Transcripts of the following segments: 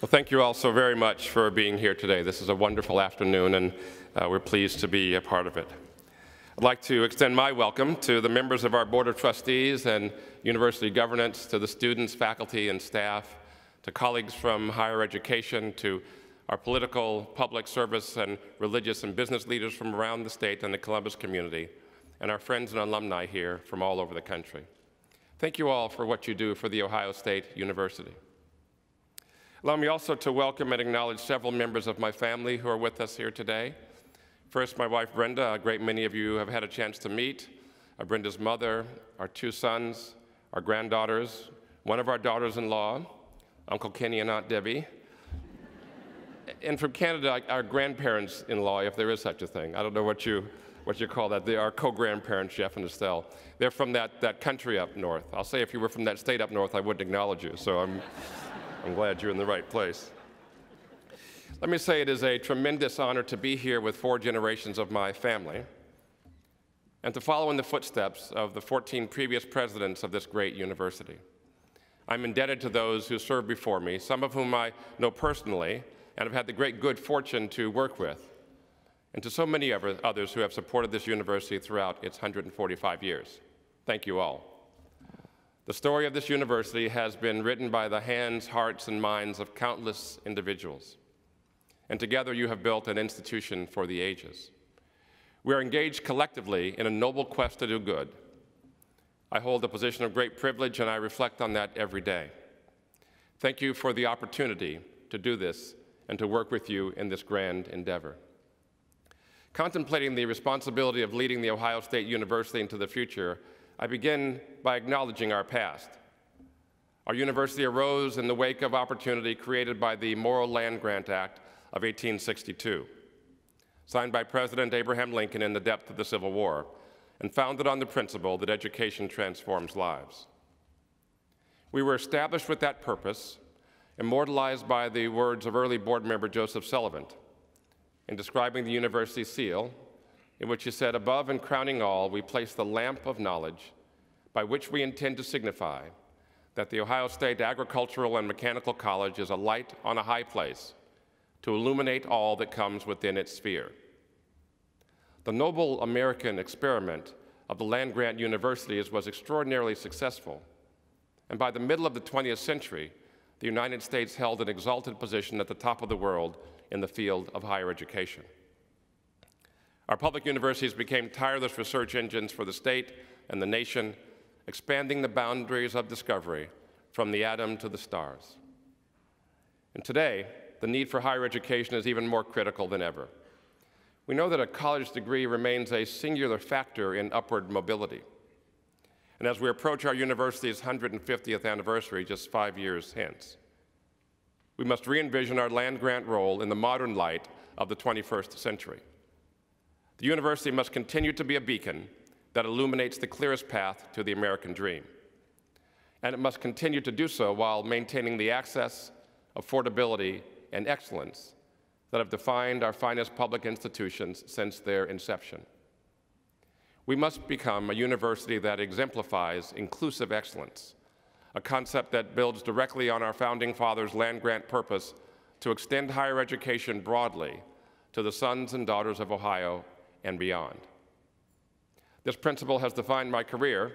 Well, thank you all so very much for being here today. This is a wonderful afternoon, and we're pleased to be a part of it. I'd like to extend my welcome to the members of our Board of Trustees and University Governance, to the students, faculty, and staff, to colleagues from higher education, to our political, public service, and religious and business leaders from around the state and the Columbus community, and our friends and alumni here from all over the country. Thank you all for what you do for The Ohio State University. Allow me also to welcome and acknowledge several members of my family who are with us here today. First, my wife, Brenda. A great many of you have had a chance to meet. Brenda's mother, our two sons, our granddaughters, one of our daughters-in-law, Uncle Kenny and Aunt Debbie. And from Canada, our grandparents-in-law, if there is such a thing. I don't know what you call that. They are co-grandparents, Jeff and Estelle. They're from that country up north. I'll say if you were from that state up north, I wouldn't acknowledge you, so I'm glad you're in the right place. Let me say it is a tremendous honor to be here with 4 generations of my family and to follow in the footsteps of the 14 previous presidents of this great university. I'm indebted to those who served before me, some of whom I know personally and have had the great good fortune to work with, and to so many others who have supported this university throughout its 145 years. Thank you all. The story of this university has been written by the hands, hearts, and minds of countless individuals. And together you have built an institution for the ages. We are engaged collectively in a noble quest to do good. I hold a position of great privilege, and I reflect on that every day. Thank you for the opportunity to do this and to work with you in this grand endeavor. Contemplating the responsibility of leading The Ohio State University into the future, I begin by acknowledging our past. Our university arose in the wake of opportunity created by the Morrill Land Grant Act of 1862, signed by President Abraham Lincoln in the depth of the Civil War, and founded on the principle that education transforms lives. We were established with that purpose, immortalized by the words of early board member Joseph Sullivan in describing the university's seal, in which he said, "Above and crowning all, we place the lamp of knowledge, by which we intend to signify that the Ohio State Agricultural and Mechanical College is a light on a high place to illuminate all that comes within its sphere." The noble American experiment of the land-grant universities was extraordinarily successful, and by the middle of the 20th century, the United States held an exalted position at the top of the world in the field of higher education. Our public universities became tireless research engines for the state and the nation, expanding the boundaries of discovery from the atom to the stars. And today, the need for higher education is even more critical than ever. We know that a college degree remains a singular factor in upward mobility. And as we approach our university's 150th anniversary just 5 years hence, we must re-envision our land-grant role in the modern light of the 21st century. The university must continue to be a beacon that illuminates the clearest path to the American dream. And it must continue to do so while maintaining the access, affordability, and excellence that have defined our finest public institutions since their inception. We must become a university that exemplifies inclusive excellence, a concept that builds directly on our founding fathers' land-grant purpose to extend higher education broadly to the sons and daughters of Ohio and beyond. This principle has defined my career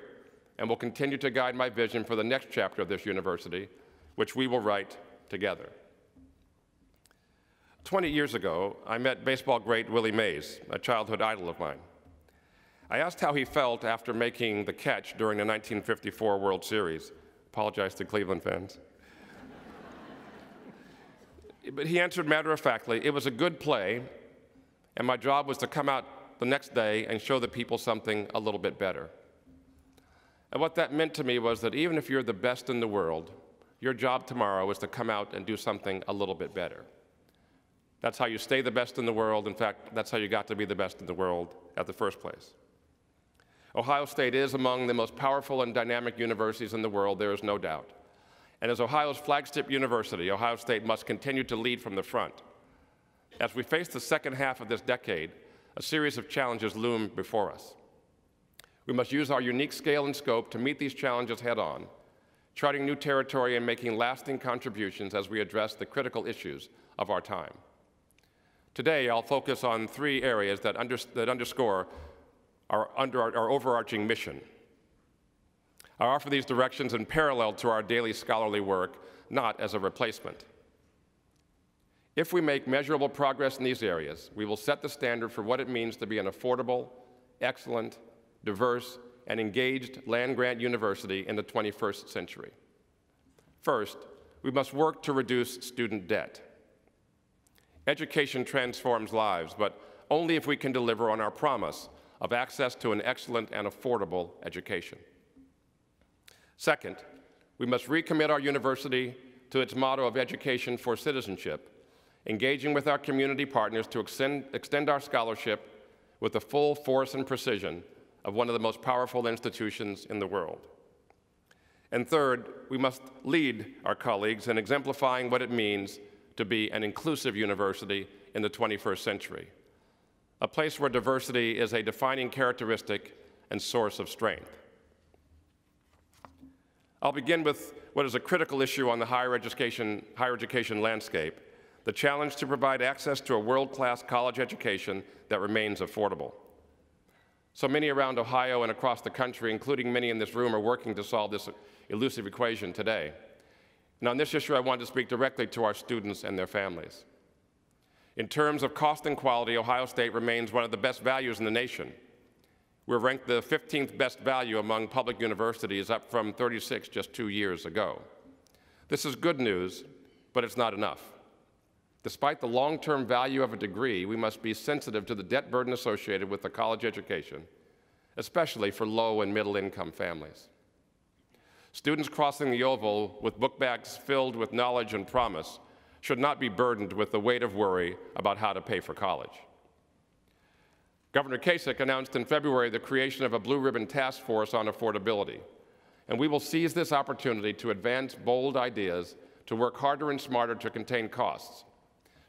and will continue to guide my vision for the next chapter of this university, which we will write together. 20 years ago, I met baseball great Willie Mays, a childhood idol of mine. I asked how he felt after making the catch during the 1954 World Series. Apologize to Cleveland fans. But he answered matter-of-factly, "It was a good play, and my job was to come out the next day and show the people something a little bit better." And what that meant to me was that even if you're the best in the world, your job tomorrow is to come out and do something a little bit better. That's how you stay the best in the world. In fact, that's how you got to be the best in the world at the first place. Ohio State is among the most powerful and dynamic universities in the world, there is no doubt. And as Ohio's flagship university, Ohio State must continue to lead from the front. As we face the second half of this decade, a series of challenges loom before us. We must use our unique scale and scope to meet these challenges head-on, charting new territory and making lasting contributions as we address the critical issues of our time. Today, I'll focus on three areas that underscore our overarching mission. I offer these directions in parallel to our daily scholarly work, not as a replacement. If we make measurable progress in these areas, we will set the standard for what it means to be an affordable, excellent, diverse, and engaged land-grant university in the 21st century. First, we must work to reduce student debt. Education transforms lives, but only if we can deliver on our promise of access to an excellent and affordable education. Second, we must recommit our university to its motto of education for citizenship, engaging with our community partners to extend our scholarship with the full force and precision of one of the most powerful institutions in the world. And third, we must lead our colleagues in exemplifying what it means to be an inclusive university in the 21st century, a place where diversity is a defining characteristic and source of strength. I'll begin with what is a critical issue on the higher education landscape, the challenge to provide access to a world-class college education that remains affordable. So many around Ohio and across the country, including many in this room, are working to solve this elusive equation today. And on this issue, I want to speak directly to our students and their families. In terms of cost and quality, Ohio State remains one of the best values in the nation. We're ranked the 15th best value among public universities, up from 36 just 2 years ago. This is good news, but it's not enough. Despite the long-term value of a degree, we must be sensitive to the debt burden associated with a college education, especially for low and middle-income families. Students crossing the Oval with book bags filled with knowledge and promise should not be burdened with the weight of worry about how to pay for college. Governor Kasich announced in February the creation of a Blue Ribbon Task Force on affordability, and we will seize this opportunity to advance bold ideas to work harder and smarter to contain costs.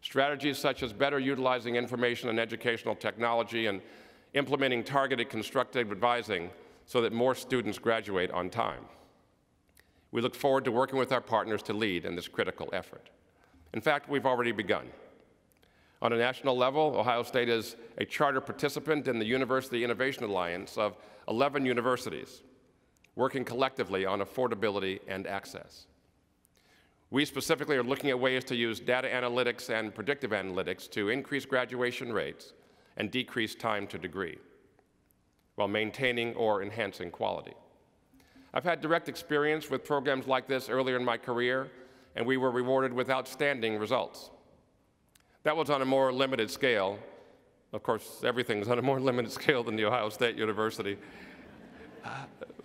Strategies such as better utilizing information and educational technology and implementing targeted constructive advising so that more students graduate on time. We look forward to working with our partners to lead in this critical effort. In fact, we've already begun. On a national level, Ohio State is a charter participant in the University Innovation Alliance of 11 universities, working collectively on affordability and access. We specifically are looking at ways to use data analytics and predictive analytics to increase graduation rates and decrease time to degree, while maintaining or enhancing quality. I've had direct experience with programs like this earlier in my career, and we were rewarded with outstanding results. That was on a more limited scale. Of course, everything's on a more limited scale than the Ohio State University.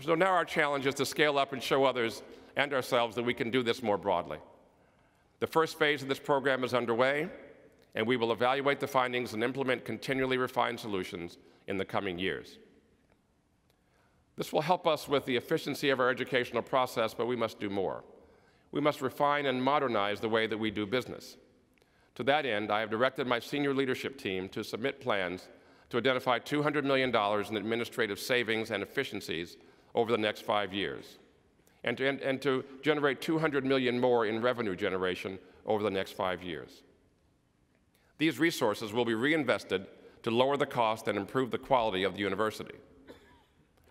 So now our challenge is to scale up and show others and ourselves that we can do this more broadly. The first phase of this program is underway, and we will evaluate the findings and implement continually refined solutions in the coming years. This will help us with the efficiency of our educational process, but we must do more. We must refine and modernize the way that we do business. To that end, I have directed my senior leadership team to submit plans to identify $200 million in administrative savings and efficiencies over the next 5 years, and to generate $200 million more in revenue generation over the next 5 years. These resources will be reinvested to lower the cost and improve the quality of the university.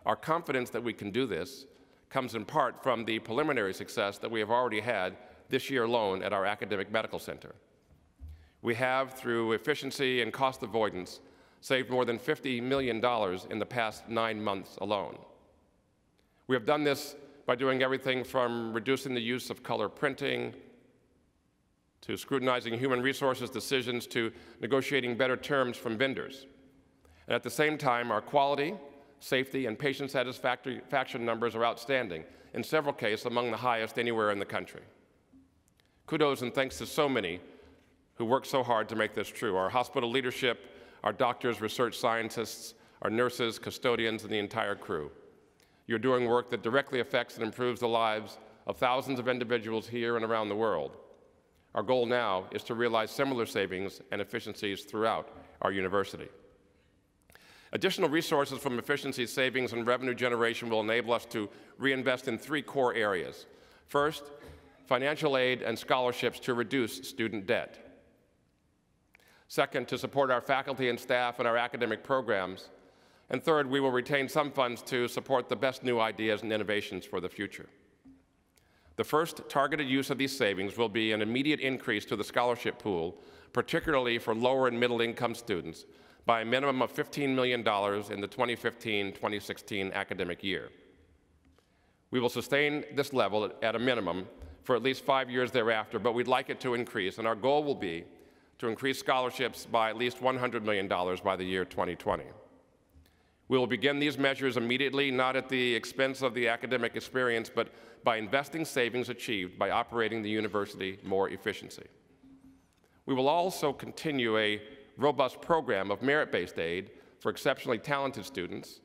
Our confidence that we can do this comes in part from the preliminary success that we have already had this year alone at our academic medical center. We have, through efficiency and cost avoidance, saved more than $50 million in the past 9 months alone. We have done this by doing everything from reducing the use of color printing, to scrutinizing human resources decisions, to negotiating better terms from vendors. And at the same time, our quality, safety, and patient satisfaction numbers are outstanding, in several cases among the highest anywhere in the country. Kudos and thanks to so many who work so hard to make this true: our hospital leadership, our doctors, research scientists, our nurses, custodians, and the entire crew. You're doing work that directly affects and improves the lives of thousands of individuals here and around the world. Our goal now is to realize similar savings and efficiencies throughout our university. Additional resources from efficiency savings and revenue generation will enable us to reinvest in 3 core areas. First, financial aid and scholarships to reduce student debt. Second, to support our faculty and staff and our academic programs. And third, we will retain some funds to support the best new ideas and innovations for the future. The first targeted use of these savings will be an immediate increase to the scholarship pool, particularly for lower and middle income students, by a minimum of $15 million in the 2015-2016 academic year. We will sustain this level at a minimum for at least 5 years thereafter, but we'd like it to increase, and our goal will be to increase scholarships by at least $100 million by the year 2020. We will begin these measures immediately, not at the expense of the academic experience, but by investing savings achieved by operating the university more efficiently. We will also continue a robust program of merit-based aid for exceptionally talented students,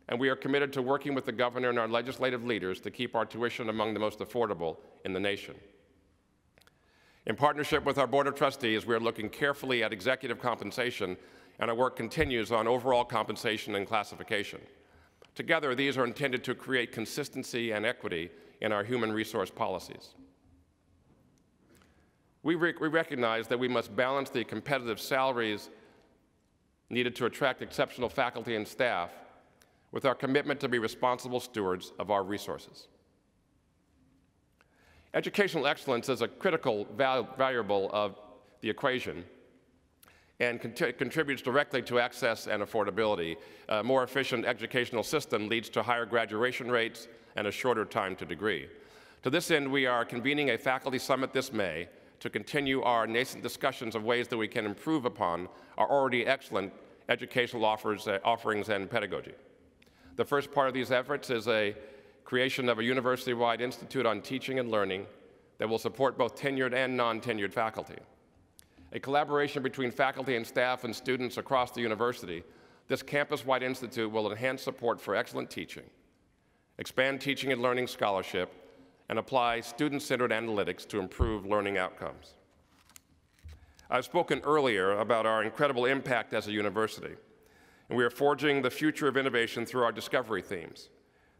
and we are committed to working with the governor and our legislative leaders to keep our tuition among the most affordable in the nation. In partnership with our Board of Trustees, we are looking carefully at executive compensation, and our work continues on overall compensation and classification. Together, these are intended to create consistency and equity in our human resource policies. We recognize that we must balance the competitive salaries needed to attract exceptional faculty and staff with our commitment to be responsible stewards of our resources. Educational excellence is a critical variable of the equation and contributes directly to access and affordability. A more efficient educational system leads to higher graduation rates and a shorter time to degree. To this end, we are convening a faculty summit this May to continue our nascent discussions of ways that we can improve upon our already excellent educational offerings and pedagogy. The first part of these efforts is a creation of a university-wide institute on teaching and learning that will support both tenured and non-tenured faculty. A collaboration between faculty and staff and students across the university, this campus-wide institute will enhance support for excellent teaching, expand teaching and learning scholarship, and apply student-centered analytics to improve learning outcomes. I've spoken earlier about our incredible impact as a university, and we are forging the future of innovation through our discovery themes,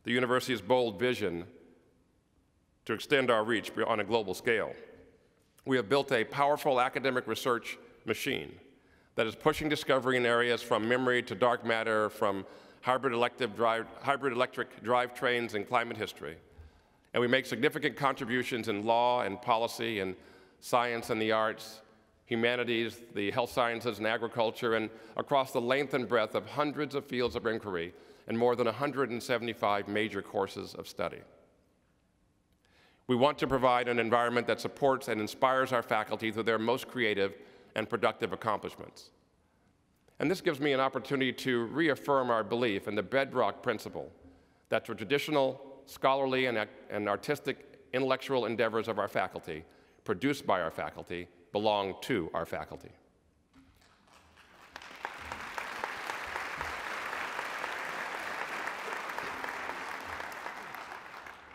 the university's bold vision to extend our reach on a global scale. We have built a powerful academic research machine that is pushing discovery in areas from memory to dark matter, from hybrid electric drivetrains and climate history. And we make significant contributions in law and policy and science and the arts, humanities, the health sciences and agriculture, and across the length and breadth of hundreds of fields of inquiry and more than 175 major courses of study. We want to provide an environment that supports and inspires our faculty through their most creative and productive accomplishments. And this gives me an opportunity to reaffirm our belief in the bedrock principle that the traditional scholarly and artistic intellectual endeavors of our faculty, produced by our faculty, belong to our faculty.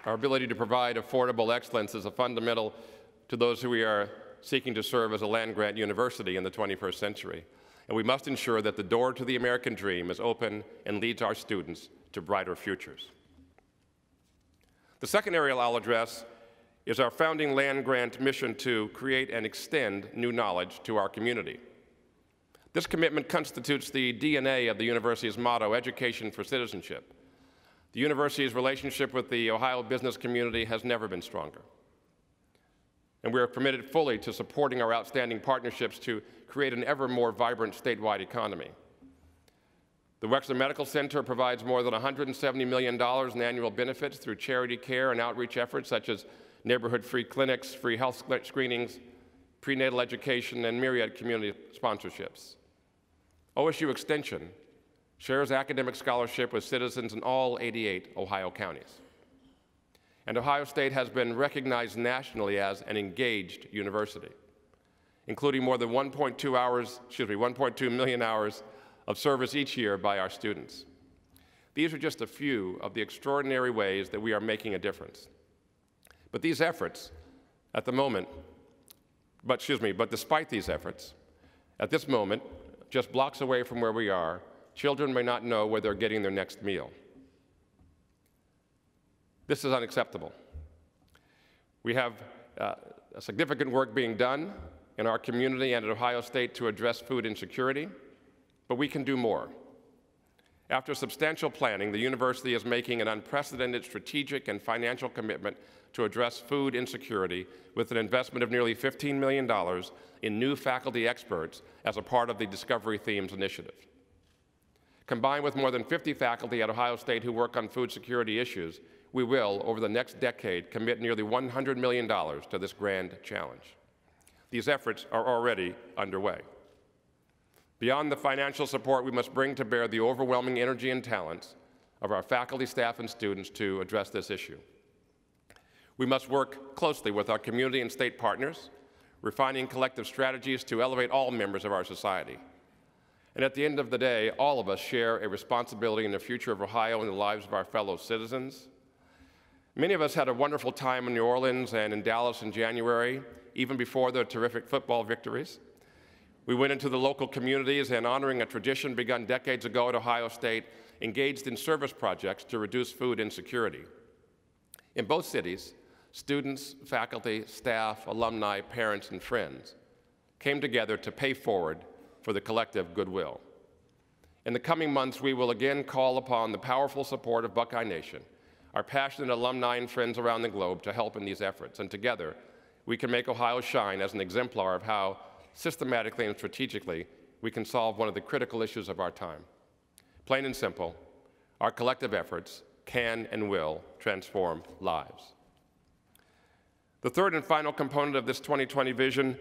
Our ability to provide affordable excellence is a fundamental to those who we are seeking to serve as a land-grant university in the 21st century. And we must ensure that the door to the American dream is open and leads our students to brighter futures. The second area I'll address is our founding land-grant mission to create and extend new knowledge to our community. This commitment constitutes the DNA of the university's motto, Education for Citizenship. The university's relationship with the Ohio business community has never been stronger. And we are committed fully to supporting our outstanding partnerships to create an ever more vibrant statewide economy. The Wexner Medical Center provides more than $170 million in annual benefits through charity care and outreach efforts such as neighborhood-free clinics, free health screenings, prenatal education, and myriad community sponsorships. OSU Extension shares academic scholarship with citizens in all 88 Ohio counties. And Ohio State has been recognized nationally as an engaged university, including more than 1.2 million hours of service each year by our students. These are just a few of the extraordinary ways that we are making a difference. But these efforts, but despite these efforts, at this moment, just blocks away from where we are, children may not know where they're getting their next meal. This is unacceptable. We have significant work being done in our community and at Ohio State to address food insecurity, but we can do more. After substantial planning, the university is making an unprecedented strategic and financial commitment to address food insecurity with an investment of nearly $15 million in new faculty experts as a part of the Discovery Themes initiative. Combined with more than 50 faculty at Ohio State who work on food security issues, we will, over the next decade, commit nearly $100 million to this grand challenge. These efforts are already underway. Beyond the financial support, we must bring to bear the overwhelming energy and talents of our faculty, staff, and students to address this issue. We must work closely with our community and state partners, refining collective strategies to elevate all members of our society. And at the end of the day, all of us share a responsibility in the future of Ohio and the lives of our fellow citizens. Many of us had a wonderful time in New Orleans and in Dallas in January, even before the terrific football victories. We went into the local communities and, honoring a tradition begun decades ago at Ohio State, engaged in service projects to reduce food insecurity. In both cities, students, faculty, staff, alumni, parents, and friends came together to pay forward for the collective goodwill. In the coming months, we will again call upon the powerful support of Buckeye Nation, our passionate alumni and friends around the globe, to help in these efforts. And together, we can make Ohio shine as an exemplar of how systematically and strategically we can solve one of the critical issues of our time. Plain and simple, our collective efforts can and will transform lives. The third and final component of this 2020 vision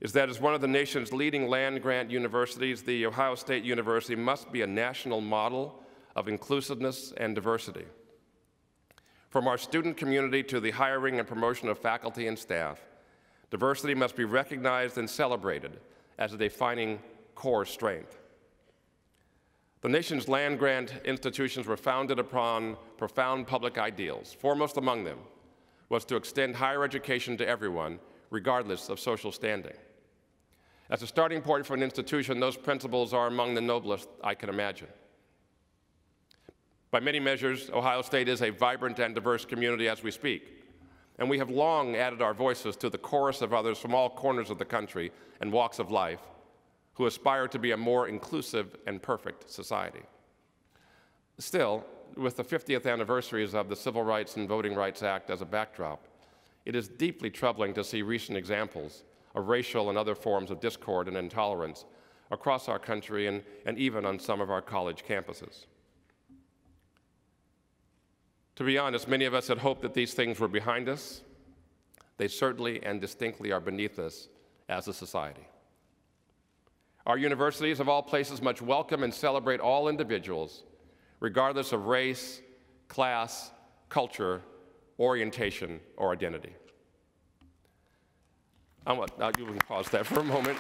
is that as one of the nation's leading land-grant universities, the Ohio State University must be a national model of inclusiveness and diversity. From our student community to the hiring and promotion of faculty and staff, diversity must be recognized and celebrated as a defining core strength. The nation's land-grant institutions were founded upon profound public ideals. Foremost among them was to extend higher education to everyone, regardless of social standing. As a starting point for an institution, those principles are among the noblest I can imagine. By many measures, Ohio State is a vibrant and diverse community as we speak. And we have long added our voices to the chorus of others from all corners of the country and walks of life who aspire to be a more inclusive and perfect society. Still, with the 50th anniversaries of the Civil Rights and Voting Rights Act as a backdrop, it is deeply troubling to see recent examples of racial and other forms of discord and intolerance across our country and even on some of our college campuses. To be honest, many of us had hoped that these things were behind us. They certainly and distinctly are beneath us as a society. Our universities of all places must welcome and celebrate all individuals, regardless of race, class, culture, orientation, or identity. You can pause that for a moment.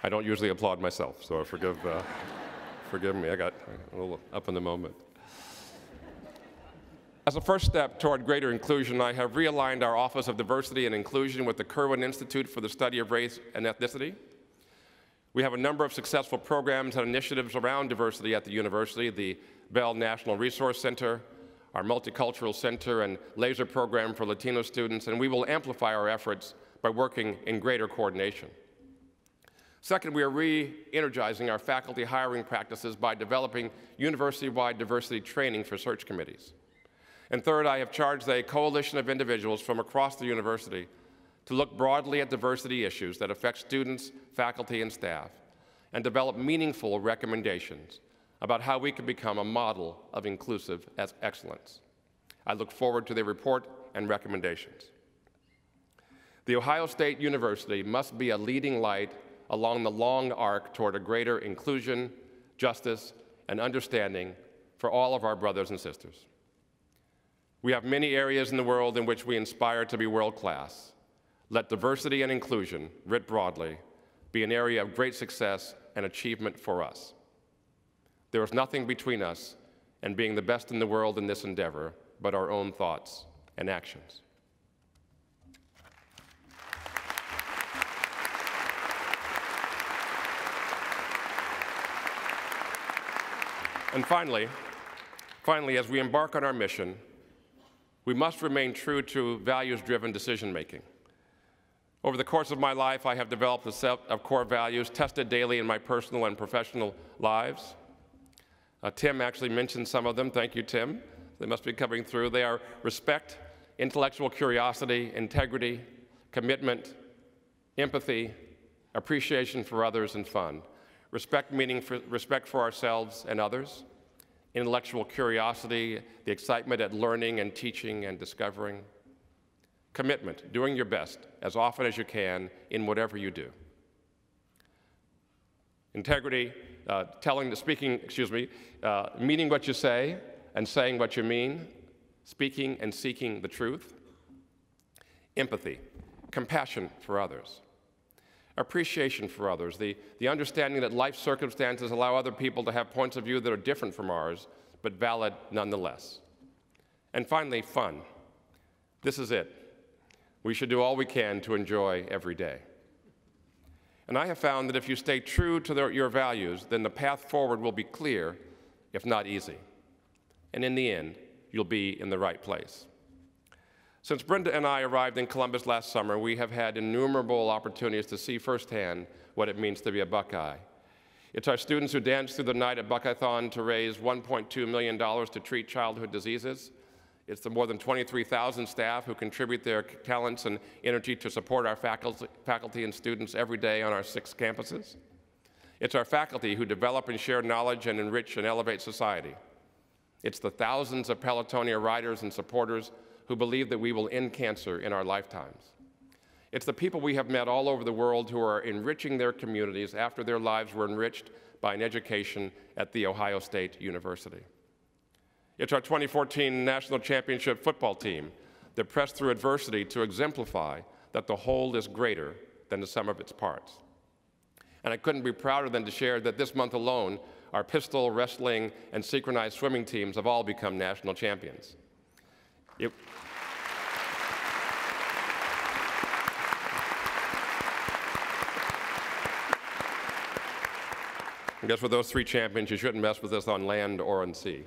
I don't usually applaud myself, so forgive me. I got a little up in the moment. As a first step toward greater inclusion, I have realigned our Office of Diversity and Inclusion with the Kirwan Institute for the Study of Race and Ethnicity. We have a number of successful programs and initiatives around diversity at the university: the Bell National Resource Center, our Multicultural Center, and LASER program for Latino students, and we will amplify our efforts by working in greater coordination. Second, we are re-energizing our faculty hiring practices by developing university-wide diversity training for search committees. And third, I have charged a coalition of individuals from across the university to look broadly at diversity issues that affect students, faculty, and staff, and develop meaningful recommendations about how we can become a model of inclusive excellence. I look forward to their report and recommendations. The Ohio State University must be a leading light along the long arc toward a greater inclusion, justice, and understanding for all of our brothers and sisters. We have many areas in the world in which we aspire to be world-class. Let diversity and inclusion, writ broadly, be an area of great success and achievement for us. There is nothing between us and being the best in the world in this endeavor but our own thoughts and actions. And finally, as we embark on our mission, we must remain true to values-driven decision-making. Over the course of my life, I have developed a set of core values tested daily in my personal and professional lives. Tim actually mentioned some of them. Thank you, Tim. They must be coming through. They are respect, intellectual curiosity, integrity, commitment, empathy, appreciation for others, and fun. Respect meaning respect for ourselves and others. Intellectual curiosity, the excitement at learning and teaching and discovering. Commitment, doing your best as often as you can in whatever you do. Integrity, meaning what you say and saying what you mean, speaking and seeking the truth. Empathy, compassion for others. Appreciation for others, the understanding that life circumstances allow other people to have points of view that are different from ours, but valid nonetheless. And finally, fun. This is it. We should do all we can to enjoy every day. And I have found that if you stay true to your values, then the path forward will be clear, if not easy. And in the end, you'll be in the right place. Since Brenda and I arrived in Columbus last summer, we have had innumerable opportunities to see firsthand what it means to be a Buckeye. It's our students who danced through the night at Buckeyethon to raise $1.2 million to treat childhood diseases. It's the more than 23,000 staff who contribute their talents and energy to support our faculty and students every day on our 6 campuses. It's our faculty who develop and share knowledge and enrich and elevate society. It's the thousands of Pelotonia riders and supporters who believe that we will end cancer in our lifetimes. It's the people we have met all over the world who are enriching their communities after their lives were enriched by an education at The Ohio State University. It's our 2014 National Championship football team that pressed through adversity to exemplify that the whole is greater than the sum of its parts. And I couldn't be prouder than to share that this month alone, our pistol, wrestling, and synchronized swimming teams have all become national champions. I guess with those 3 champions, you shouldn't mess with us on land or on sea.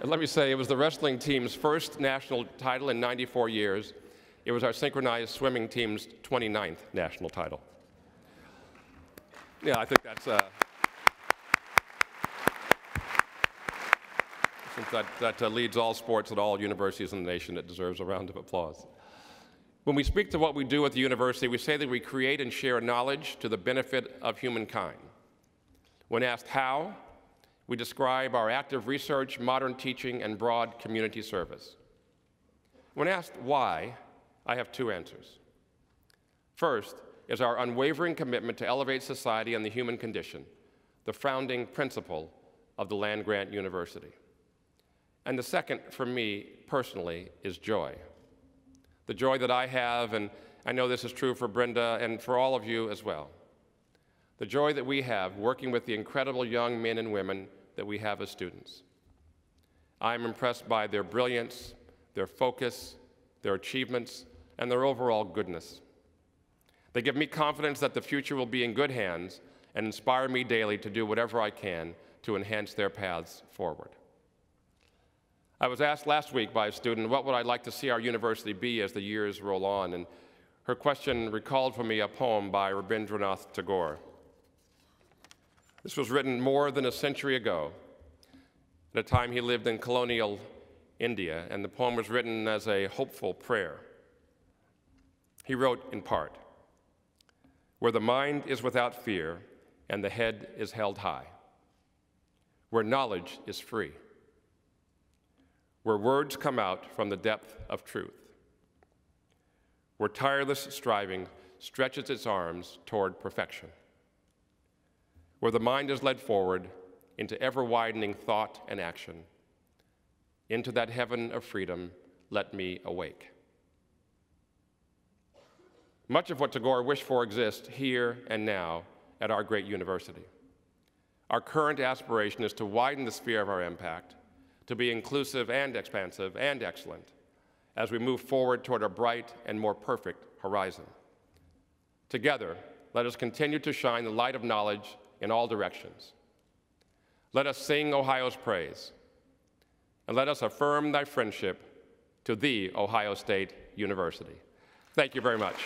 And let me say, it was the wrestling team's first national title in 94 years. It was our synchronized swimming team's 29th national title. Yeah, I think that's, since that leads all sports at all universities in the nation, it deserves a round of applause. When we speak to what we do at the university, we say that we create and share knowledge to the benefit of humankind. When asked how, we describe our active research, modern teaching, and broad community service. When asked why, I have 2 answers. First is our unwavering commitment to elevate society and the human condition, the founding principle of the land-grant university. And the second, for me personally, is joy. The joy that I have, and I know this is true for Brenda and for all of you as well. The joy that we have working with the incredible young men and women that we have as students. I'm impressed by their brilliance, their focus, their achievements, and their overall goodness. They give me confidence that the future will be in good hands and inspire me daily to do whatever I can to enhance their paths forward. I was asked last week by a student, what would I like to see our university be as the years roll on? And her question recalled for me a poem by Rabindranath Tagore. This was written more than a century ago, at a time he lived in colonial India, and the poem was written as a hopeful prayer. He wrote in part, "Where the mind is without fear and the head is held high, where knowledge is free, where words come out from the depth of truth, where tireless striving stretches its arms toward perfection, where the mind is led forward into ever-widening thought and action, into that heaven of freedom, let me awake." Much of what Tagore wished for exists here and now at our great university. Our current aspiration is to widen the sphere of our impact, to be inclusive and expansive and excellent as we move forward toward a bright and more perfect horizon. Together, let us continue to shine the light of knowledge in all directions, let us sing Ohio's praise, and let us affirm thy friendship to the Ohio State University. Thank you very much.